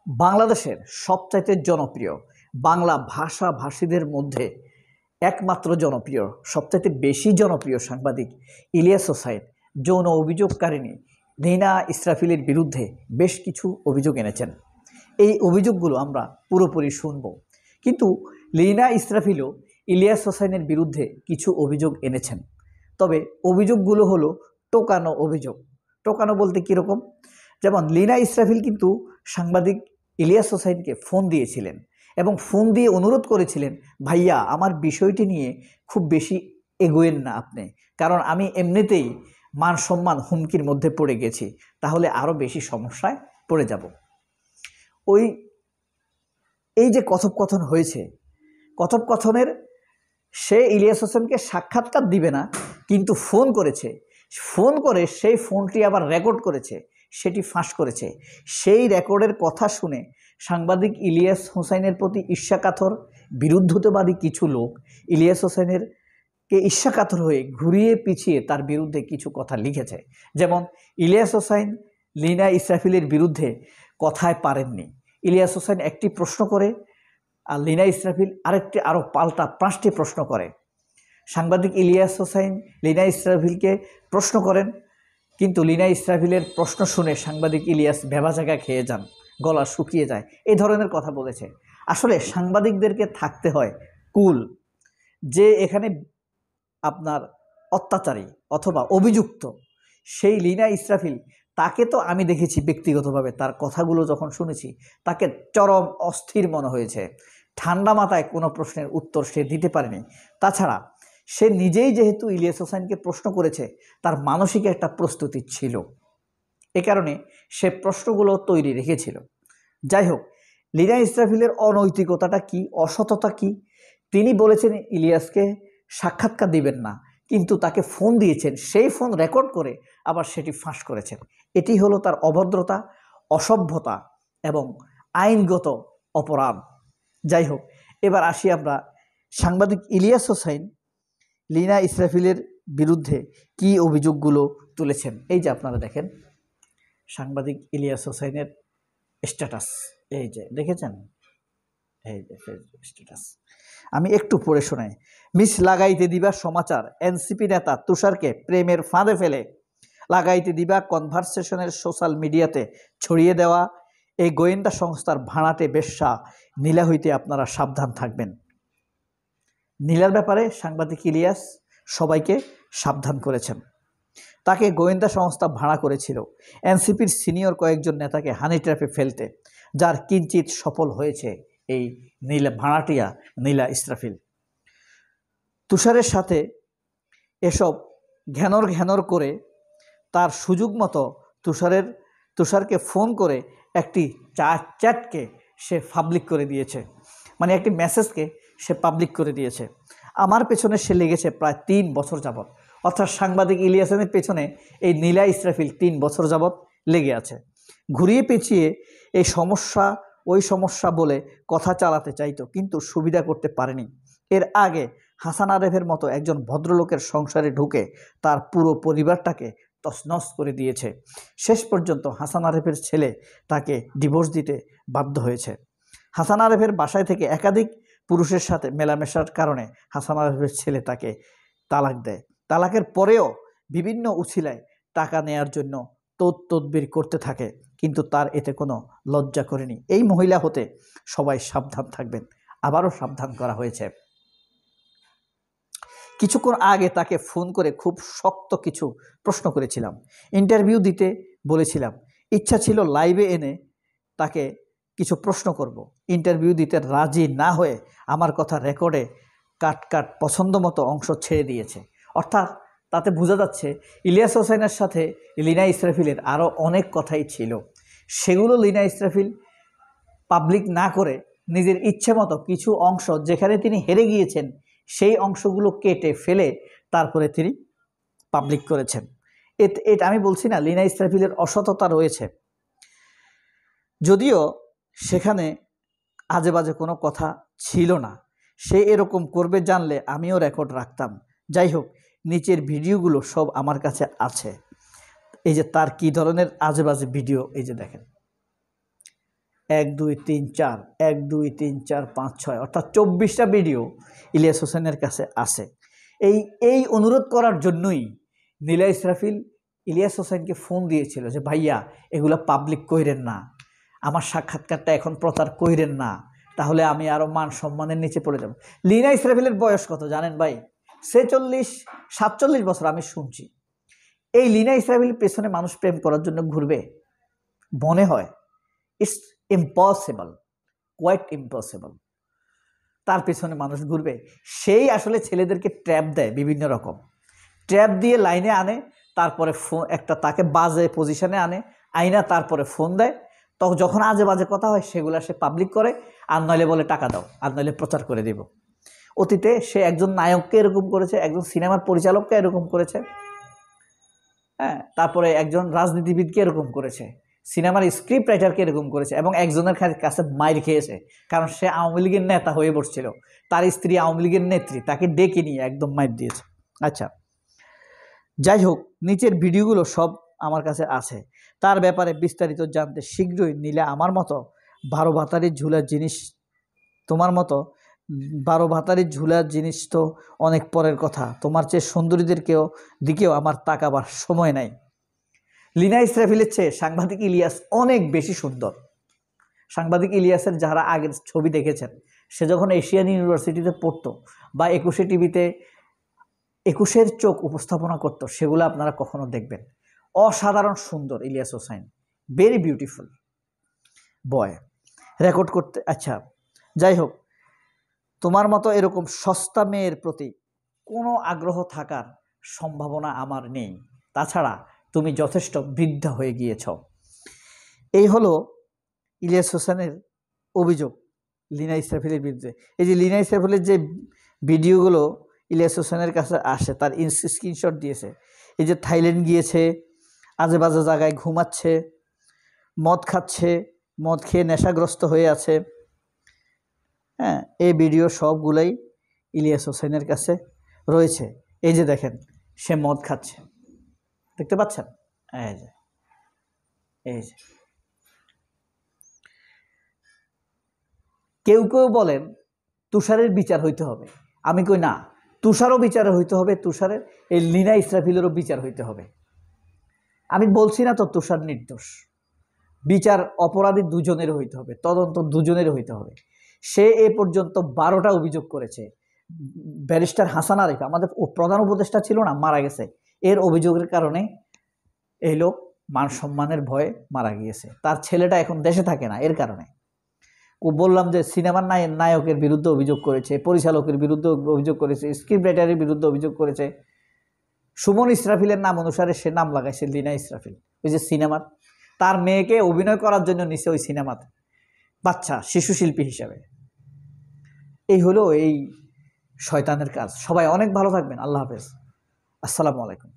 বাংলাদেশের সবচাইতে জনপ্রিয় বাংলা ভাষাভাষীদের মধ্যে একমাত্র জনপ্রিয় সবচাইতে বেশি জনপ্রিয় সাংবাদিক ইলিয়াস হোসাইন যৌন অভিযোগকারিণী নীনা ইসরাফিলের বিরুদ্ধে বেশ কিছু অভিযোগ এনেছেন। এই অভিযোগগুলো আমরা পুরোপুরি শুনব, কিন্তু লীনা ইসরাফিলও ইলিয়াস হোসাইনের বিরুদ্ধে কিছু অভিযোগ এনেছেন। তবে অভিযোগগুলো হলো টোকানো অভিযোগ। টোকানো বলতে কীরকম? যেমন লীনা ইসরাফিল কিন্তু সাংবাদিক ইলিয়াস হোসাইনকে ফোন দিয়েছিলেন এবং ফোন দিয়ে অনুরোধ করেছিলেন, ভাইয়া আমার বিষয়টি নিয়ে খুব বেশি এগোয়েন না আপনি, কারণ আমি এমনিতেই মান সম্মান হুমকির মধ্যে পড়ে গেছি, তাহলে আরও বেশি সমস্যায় পড়ে যাব। এই যে কথোপকথন হয়েছে, কথোপকথনের সে ইলিয়াস হোসেনকে সাক্ষাৎকার দিবে না, কিন্তু ফোন করেছে। ফোন করে সেই ফোনটি আবার রেকর্ড করেছে, সেটি ফাঁস করেছে। সেই রেকর্ডের কথা শুনে সাংবাদিক ইলিয়াস হোসাইনের প্রতি ঈর্ষাকাতর বিরুদ্ধতাবাদী কিছু লোক ইলিয়াস হোসাইনেরকে ঈর্ষাকাতর হয়ে ঘুরিয়ে পিছিয়ে তার বিরুদ্ধে কিছু কথা লিখেছে। যেমন ইলিয়াস হোসাইন লীনা ইসরাফিলের বিরুদ্ধে কথায় পারেননি। ইলিয়াস হোসাইন একটি প্রশ্ন করে আর লীনা ইসরাফিল আরও পাল্টা 5টি প্রশ্ন করে। সাংবাদিক ইলিয়াস হোসাইন লীনা ইসরাফিলকে প্রশ্ন করেন, কিন্তু লীনা ইসরাফিলের প্রশ্ন শুনে সাংবাদিক ইলিয়াস ভেবাজাগা খেয়ে যান, গলা শুকিয়ে যায়, এই ধরনের কথা বলেছে। আসলে সাংবাদিকদেরকে থাকতে হয় কুল। যে এখানে আপনার অত্যাচারী অথবা অভিযুক্ত সেই লীনা ইসরাফিল, তাকে তো আমি দেখেছি ব্যক্তিগতভাবে, তার কথাগুলো যখন শুনেছি তাকে চরম অস্থির মনে হয়েছে। ঠান্ডা মাথায় কোনো প্রশ্নের উত্তর সে দিতে পারেনি। তাছাড়া সে নিজেই যেহেতু ইলিয়াস হোসাইনকে প্রশ্ন করেছে, তার মানসিক একটা প্রস্তুতি ছিল, এ কারণে সে প্রশ্নগুলো তৈরি রেখেছিল। যাই হোক, লীনা ইসরাফিলের অনৈতিকতাটা কি, অসততা কি? তিনি বলেছেন ইলিয়াসকে সাক্ষাৎকার দিবেন না, কিন্তু তাকে ফোন দিয়েছেন, সেই ফোন রেকর্ড করে আবার সেটি ফাঁস করেছেন। এটি হলো তার অভদ্রতা, অসভ্যতা এবং আইনগত অপরাধ। যাই হোক, এবার আসি আমরা সাংবাদিক ইলিয়াস হোসাইন লীনা ইসরাফিলের বিরুদ্ধে কি অভিযোগগুলো তুলেছেন। এই যে আপনারা দেখেন সাংবাদিক ইলিয়াস হোসাইনের স্ট্যাটাস, এই যে দেখেছেন, এই যে স্ট্যাটাস আমি একটু পড়ে শোনাই। মিস লাগাইতে দিবা সমাচার, এনসিপি নেতা তুষারকে প্রেমের ফাঁদে ফেলে লাগাইতে দিবা কনভারসেশনের সোশ্যাল মিডিয়াতে ছড়িয়ে দেওয়া এই গোয়েন্দা সংস্থার ভাড়াটে বেশ্যা নীলা হইতে আপনারা সাবধান থাকবেন। নীলার ব্যাপারে সাংবাদিক ইলিয়াস সবাইকে সাবধান করেছেন। তাকে গোয়েন্দা সংস্থা ভাড়া করেছিল এনসিপির সিনিয়র কয়েকজন নেতাকে হানি ট্র্যাপে ফেলতে, যার কিঞ্চিত সফল হয়েছে এই ভাড়াটিয়া নীলা ইসরাফিল। তুষারের সাথে এসব ঘ্যানর করে তার সুযোগ মতো তুষারকে ফোন করে একটি চ্যাটকে সে পাবলিক করে দিয়েছে, মানে একটি মেসেজকে সে পাবলিক করে দিয়েছে। আমার পেছনে সে লেগেছে প্রায় 3 বছর যাবৎ, অর্থাৎ সাংবাদিক ইলিয়াসের পেছনে এই নীলা ইসরাফিল 3 বছর যাবৎ লেগে আছে। ঘুরিয়ে পেঁচিয়ে এই সমস্যা ওই সমস্যা বলে কথা চালাতে চাইতো, কিন্তু সুবিধা করতে পারেনি। এর আগে হাসান আরেফের মতো একজন ভদ্রলোকের সংসারে ঢুকে তার পুরো পরিবারটাকে তছনছ করে দিয়েছে। শেষ পর্যন্ত হাসান আরেফের ছেলে তাকে ডিভোর্স দিতে বাধ্য হয়েছে। হাসান আরেফের বাসায় থেকে একাধিক পুরুষের সাথে মেলামেশার কারণে হাসান আরেফের ছেলে তাকে তালাক দেয়। তালাকের পরেও বিভিন্ন উছিলায় টাকা নেয়ার জন্য তদবির করতে থাকে, কিন্তু তার এতে কোনো লজ্জা করেনি। এই মহিলা হতে সবাই সাবধান থাকবেন। আবারও সাবধান করা হয়েছে। কিছুক্ষণ আগে তাকে ফোন করে খুব শক্ত কিছু প্রশ্ন করেছিলাম, ইন্টারভিউ দিতে বলেছিলাম। ইচ্ছা ছিল লাইভে এনে তাকে কিছু প্রশ্ন করব। ইন্টারভিউ দিতে রাজি না হয়ে আমার কথা রেকর্ডে কাট পছন্দ মতো অংশ ছেড়ে দিয়েছে। অর্থাৎ তাতে বোঝা যাচ্ছে ইলিয়াস হোসাইনের সাথে লীনা ইসরাফিলের আরও অনেক কথাই ছিল, সেগুলো লীনা ইসরাফিল পাবলিক না করে নিজের ইচ্ছে মতো কিছু অংশ যেখানে তিনি হেরে গিয়েছেন সেই অংশগুলো কেটে ফেলে তারপরে তিনি পাবলিক করেছেন। এটা আমি বলছি না লীনা ইসরাফিলের অসততা রয়েছে, যদিও সেখানে আজে বাজে কোনো কথা ছিল না। সে এরকম করবে জানলে আমিও রেকর্ড রাখতাম। যাই হোক, নিচের ভিডিওগুলো সব আমার কাছে আছে। এই যে তার কি ধরনের আজে বাজে ভিডিও, এই যে দেখেন। 1 2 3 4 1 2 3 4 5 6 অর্থাৎ 24টা ভিডিও ইলিয়াস হোসেনের কাছে আছে। এই অনুরোধ করার জন্যই নীলা ইসরাফিল ইলিয়াস হোসেনকে ফোন দিয়েছিল যে ভাইয়া এগুলো পাবলিক কইরেন না, আমার সাক্ষাৎকারটা এখন প্রচার কইরেন না, তাহলে আমি আরও মান সম্মানের নিচে পড়ে যাব। লীনা ইসরাফিলের বয়স কত জানেন ভাই? 47 বছর। আমি শুনছি এই লীনা ইসরাফিলের পেছনে মানুষ প্রেম করার জন্য ঘুরবে? মনে হয় ইটস ইম্পসিবল, কোয়াইট ইম্পসিবল। তার পেছনে মানুষ ঘুরবে? সেই আসলে ছেলেদেরকে ট্র্যাপ দেয়, বিভিন্ন রকম ট্র্যাপ দিয়ে লাইনে আনে, তারপরে ফোন একটা তাকে বাজে পজিশনে আনে, আইনা তারপরে ফোন দেয়। তখন যখন আজে বাজে কথা হয় সেগুলো সে পাবলিক করে, আর নইলে বলে টাকা দাও, আর নইলে প্রচার করে দিব। অতীতে সে একজন নায়ককে এরকম করেছে, একজন সিনেমার পরিচালককে এরকম করেছে, হ্যাঁ, তারপরে একজন রাজনীতিবিদকে এরকম করেছে, সিনেমার স্ক্রিপ্ট রাইটারকে এরকম করেছে, এবং একজনের কাছে মাইর খেয়েছে, কারণ সে আওয়ামী লীগের নেতা হয়ে বসছিল, তার স্ত্রী আওয়ামী লীগের নেত্রী, তাকে ডেকে নিয়ে একদম মাইর দিয়েছে। আচ্ছা, যাই হোক, নিচের ভিডিওগুলো সব আমার কাছে আছে। তার ব্যাপারে বিস্তারিত জানতে শীঘ্রই নীলা আমার মতো 12 ভাতারির ঝুলার জিনিস, তোমার মতো 12 ভাতারির ঝুলার জিনিস তো অনেক পরের কথা, তোমার চেয়ে সুন্দরীদেরকেও দিকেও আমার তাকাবার সময় নাই। লীনা ইসরাফিলের চেয়ে সাংবাদিক ইলিয়াস অনেক বেশি সুন্দর। সাংবাদিক ইলিয়াসের যারা আগের ছবি দেখেছেন, সে যখন এশিয়ান ইউনিভার্সিটিতে পড়তো বা 21 টিভিতে 21 চোখ উপস্থাপনা করতো, সেগুলো আপনারা কখনো দেখবেন। অসাধারণ সুন্দর ইলিয়াস হোসেন, ভেরি বিউটিফুল বয় রেকর্ড করতে। আচ্ছা, যাই হোক, তোমার মতো এরকম সস্তা মেয়ের প্রতি কোনো আগ্রহ থাকার সম্ভাবনা আমার নেই, তাছাড়া তুমি যথেষ্ট বৃদ্ধা হয়ে গিয়েছ। এই হলো ইলিয়াস হোসেনের অভিযোগ লীনা ইসরাফিলের বিরুদ্ধে। এই যে লীনা ইসরাফিলের যে ভিডিওগুলো ইলিয়াস হোসেনের কাছে আসে, তার স্ক্রিনশট দিয়েছে। এই যে থাইল্যান্ড গিয়েছে, আজে বাজে জায়গায় ঘুমাচ্ছে, মদ খাচ্ছে, মদ খেয়ে নেশাগ্রস্ত হয়ে আছে, হ্যাঁ, এই ভিডিও সবগুলাই ইলিয়াস হোসেনের কাছে রয়েছে। এই যে দেখেন, সে মদ খাচ্ছে, দেখতে পাচ্ছেন? এই যে কেউ কেউ বলেন তুষারের বিচার হইতে হবে, আমি কই না, তুষারও বিচার হইতে হবে, তুষারের এই লীনা ইসরাফিলেরও বিচার হইতে হবে। আমি বলছি না তো তুষার নির্দোষ, বিচার অপরাধী দুজনের হইতে হবে, তদন্ত দুজনের হইতে হবে। সে এ পর্যন্ত 12টা অভিযোগ করেছে। ব্যারিস্টার হাসান আরিফ, আমাদের প্রধান উপদেষ্টা ছিল না, মারা গেছে। এর অভিযোগের কারণে এই লোক মান সম্মানের ভয়ে মারা গিয়েছে। তার ছেলেটা এখন দেশে থাকে না, এর কারণে। বললাম যে সিনেমার নায়কের বিরুদ্ধে অভিযোগ করেছে, পরিচালকের বিরুদ্ধে অভিযোগ করেছে, স্ক্রিপ্ট রাইটারের বিরুদ্ধে অভিযোগ করেছে। সুমন ইসরাফিলের নাম অনুসারে সে নাম লাগাইছে লীনা ইসরাফিল, ওই যে সিনেমার। তার মেয়েকে অভিনয় করার জন্য নিছে ওই সিনেমাতে, বাচ্চা শিশু শিল্পী হিসাবে। এই হলো এই শয়তানের কাজ। সবাই অনেক ভালো থাকবেন। আল্লাহ হাফেজ, আসসালামু আলাইকুম।